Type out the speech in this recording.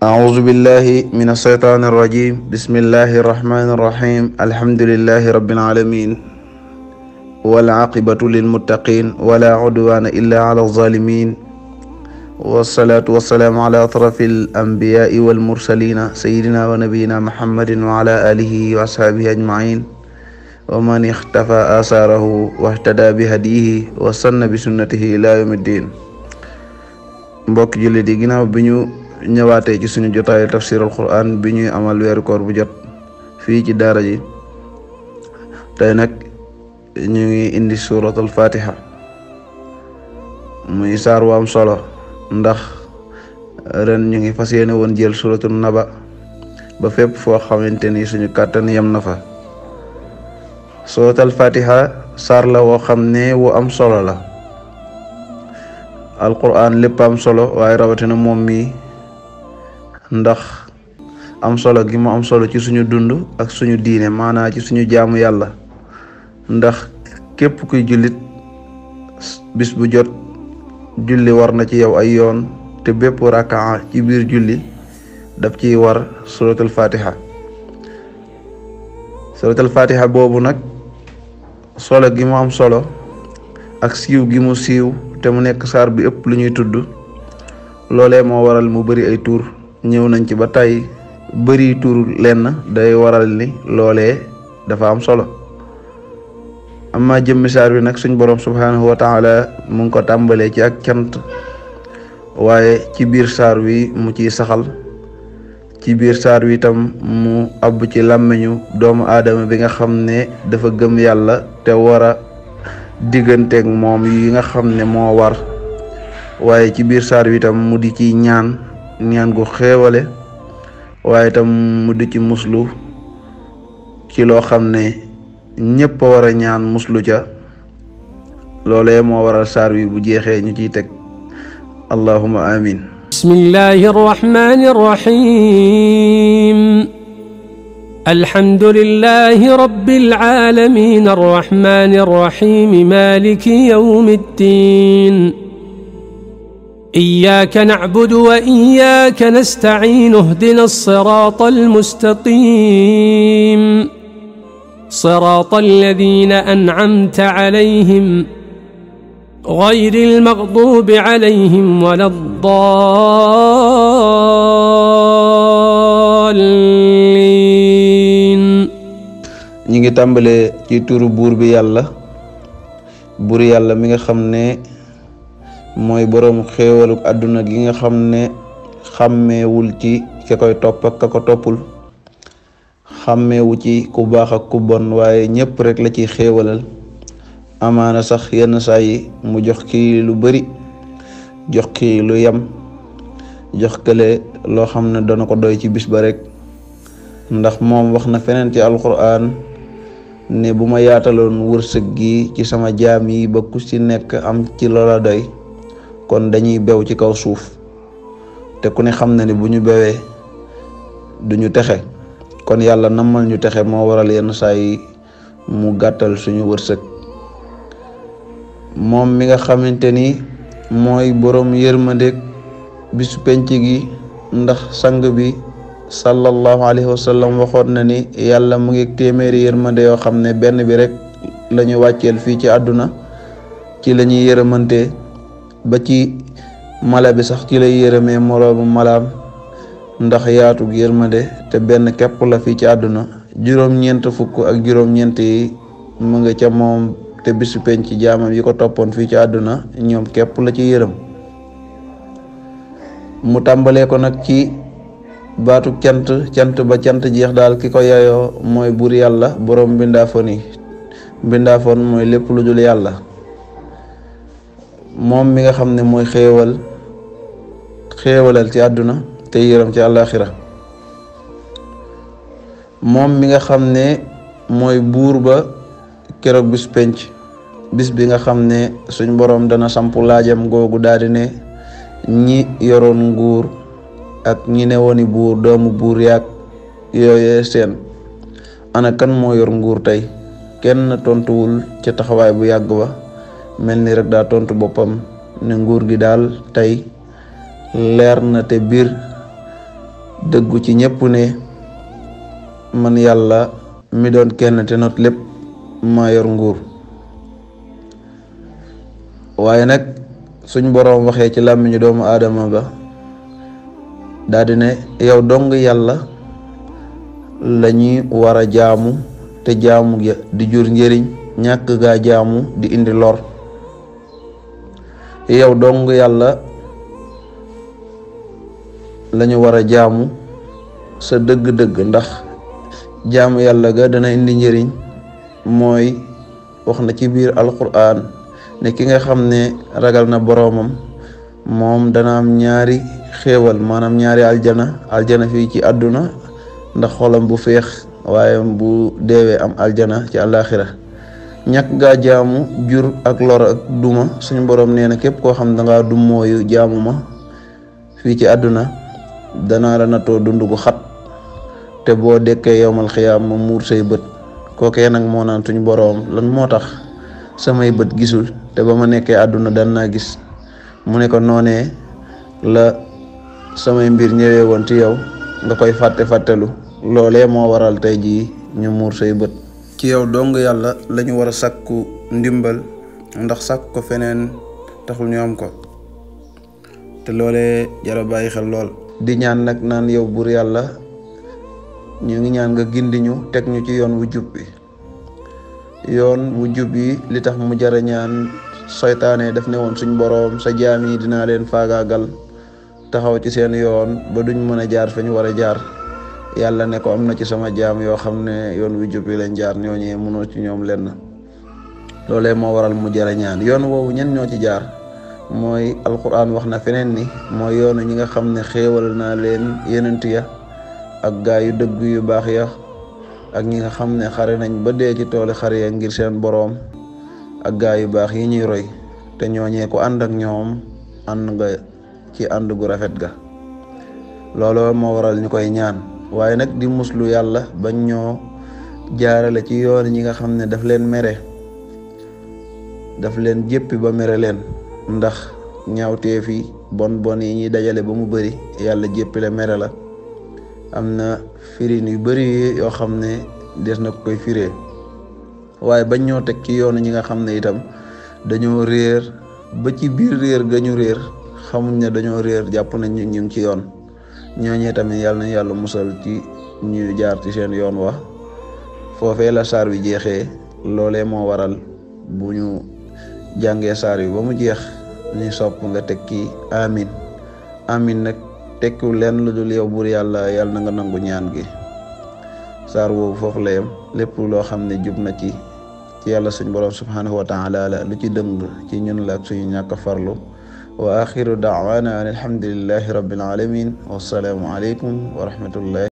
أعوذ بالله من الشيطان الرجيم بسم الله الرحمن الرحيم الحمد لله رب العالمين والعاقبة للمتقين ولا عدوان إلا على الظالمين والصلاة والسلام على أشرف الأنبياء والمرسلين سيدنا ونبينا محمد وعلى آله وأصحابه أجمعين ومن اختفى آثاره واهتدى بهديه وسن بسنته إلى يوم الدين. mbokk jullit yi ginnaaw bi ñu ñëwaatee ci suñu jotaayu tafsirul Qur'an bi ñuy amal weeru koor bu jot fii ci daara ji tey nag ñu ngi indi suratul fatiha muy saar wu am solo ndax ren ñu ngi fas yéene woon jël suratul naba ba fépp foo xamante ni suñu kàttan yem na fa. suratul fatiha saar la woo xam ne wu am solo la. alquran lépp am solo waaye rawatina moom mi ndax am solo gi mu am solo ci suñu dund ak suñu diine maanaa ci suñu jaamu yàlla ndax képp kuy jullit bis bu jot julli war na ci yow ay yoon te bépp rakaa ci biir julli daf ciy war suratul fatiha boobu nag solo gi mu am solo ak siiw gi mu siiw te mu nekk saar bi ëpp lu ñuy tudd loolee moo waral mu bari ay tur ñëw nañ ci ba tey bari tur lenn day waral ni loolee dafa am solo. amma jëmmi saar bi nag suñ borom subhanahu wa taala mu ngi ko tàmbalee ci ak cant waaye ci biir saar wi mu ciy saxal ci biir saar wi tam mu àbb ci làmmiñu doomu aadama bi nga xam ne dafa gëm yàlla te wara digganteeg moom yi nga xam ne moo war waaye ci biir saar wi tam mu di ci ñaan gu xéewale waaye tam mu di ci muslu ci loo xam ne ñépp a war a ñaan muslu ca loolee moo waral saar wi bu jeexee ñu ciy teg allahumma amin. bismillahi arrahmani arrahim الحمد لله رب العالمين الرحمن الرحيم مالك يوم الدين إياك نعبد وإياك نستعين اهدنا الصراط المستقيم صراط الذين أنعمت عليهم غير المغضوب عليهم ولا الضالين. ñi ngi tàmbalee ci turu buur bi yàlla mi nga xam ne mooy boroom xéewaluk àdduna gi nga xam ne xàmmeewul ci ka koy topp ak ka ko toppul xàmmeewu ci ku baax ak ku bon waaye ñépp rek la ciy xéewalal amaana sax yenn saa yi mu jox kii lu bari jox kii lu yam jox kële loo xam ne dana ko doy ci bis ba rek ndax moom wax na feneen ci alquran ne bu ma yaataloon wërsëg gi ci sama jaam yi ba ku ci nekk am ci loola doy kon dañuy bew ci kaw suuf te ku ne xam na ne bu ñu bewee duñu texe kon yàlla nammal ñu texe moo waral yenn saa yi mu gàttal suñu wërsëg. moom mi nga xamante ni mooy boroom yërmandeg bisu penc gi ndax sang bi sallallahu alayhi wa sallam waxoon na ni yàlla mu ngi téeméeri yërmande yoo xam ne benn bi rek la ñu wàcceel fii ci àdduna ci la ñuy yërëmante ba ci mala bi sax ci lay yërëmee moroomu malaam ndax yaatu yërmande te benn képp la fii ci àdduna juróom-ñeent fukk ak juróom-ñeent yi mu nga ca moom te bisu penc ci jaamam yi ko toppoon fii ci àdduna ñoom képp la ci yërëm. mu tàmbalee ko nag ci baatu cant ba cant jeex daal ki ko yayoo mooy buur yàlla boroom mbindaafoon mooy lépp lu dul yàlla moom mi nga xam ne mooy xéewalal ci àdduna te yërëm ci àllaaxira moom mi nga xam ne mooy buur ba keroog bis penc bis bi nga xam ne suñ boroom dana sampu laajam googu daldi ne ñi yoroon nguur ak ñi ne wooni buur doomu buur yaag yooyee seen ana kan moo yor nguur tey kenn tontuwul ca taxawaay bu yàgg ba mel ni rek daa tontu boppam ne nguur gi daal tey leer na te biir dëggu ci ñépp ne man yàlla mi doon kenn te not lépp maa yor nguur. waaye nag suñ boroom waxee ci làmmiñu doomu aadama ba daldi ne yow dong yàlla lañuy war a jaamu te jaamu ga di jur njëriñ, ñàkk gaa jaamu di indi lor. yow dong yàlla lañu war a jaamu sa dëgg-dëgg, ndax jaamu yàlla ga dana indi njëriñ. mooy wax na ci biir alquran ne ki nga xam ne ragal na boroomam moom dana am ñaari xéewal, maanaam ñaari aljana fii ci àdduna ndax xolam bu féex, waaye bu deewee am aljana ci àllaaxira. ñàkk gaa jaamu jur ak lor ak duma. suñu boroom nee na képp koo xam dangaa dum mooyu jaamu ma fii ci àdduna danaa la natoo dund gu xat, te boo dekkee yowmal xiyaam ma muur say bët. kookee nag moo naan suñu boroom lan moo tax samay bët gisul te ba ma nekkee àdduna dan naa gis. mu ne ko noonee la samay mbir ñëwee woon ci yow nga koy fàttelu. loolee moo waral tey jii ñu muur say bët. ci yow dong yàlla lañu war a sàkku ndimbal, ndax sàkk ko feneen taxul ñu am ko, te loolee jara bàyyi xel lool. di ñaan nag naan yow buur yàlla ñu ngi ñaan nga gindi ñu teg ñu ci yoon wu jub bi. yoon wu jub yi li tax mu jara ñaan, soytaane daf ne woon suñ boroom sa jaam yi dinaa leen faagaagal taxaw ci seen yoon ba duñ mën a jaar fa ñu war a jaar. yàlla ne ko am na ci sama jaam yoo xam ne yoon wu jub yi lañ jaar, ñooñee mënoo ci ñoom lenn. loolee moo waral mu jara ñaan. yoon woowu ñen ñoo ci jaar mooy alquran wax na feneen ni mooy yoonu ñi nga xam ne xéewal naa leen yenent ya ak gaa yu dëgg yu baax ya, ak ñi nga xam ne xare nañ ba dee ci tooli xare ya ngir seen boroom, ak gaa yu baax yi ñuy roy. te ñooñee ko ànd ak ñoom ànd nga ci ànd gu rafet ga. looloo moo waral ñu koy ñaan. waaye nag di muslu yàlla bañ ñoo jaarale ci yoon ñi nga xam ne daf leen mere, daf leen jéppi ba mere leen. ndax ñaawteef yi bon yi ñuy dajale ba mu bari, yàlla jéppile mere la. am na firin yu bari yoo xam ne des na koy firee, waaye bañ ñoo teg ci yoonu ñi nga xam ne itam dañoo réer ba ci biir réer ga ñu réer, xamuñ ne dañoo réer, jàpp nañ ñu ngi ci yoon. ñooñee tamit yàlla nañ yàlla musal ci ñu jaar ci seen yoon wa. foofee la saar wi jeexee. loolee moo waral bu ñu jàngee saar wi ba mu jeex ñu sopp nga tekki amin. amin nag tekkiwul leen lu dul yow buur yàlla na nga nangu ñaan gi. saar woowu foofu la yem. lépp loo xam ne jub na ci yàlla suñ boroom subhanahu wa taala la, lu ci dëng ci ñun la ak suñu ñàkk farlu. wa axiru daawana an alhamdulillahi rabbil alamin. wassalaamu aleykum wa rahmatullahi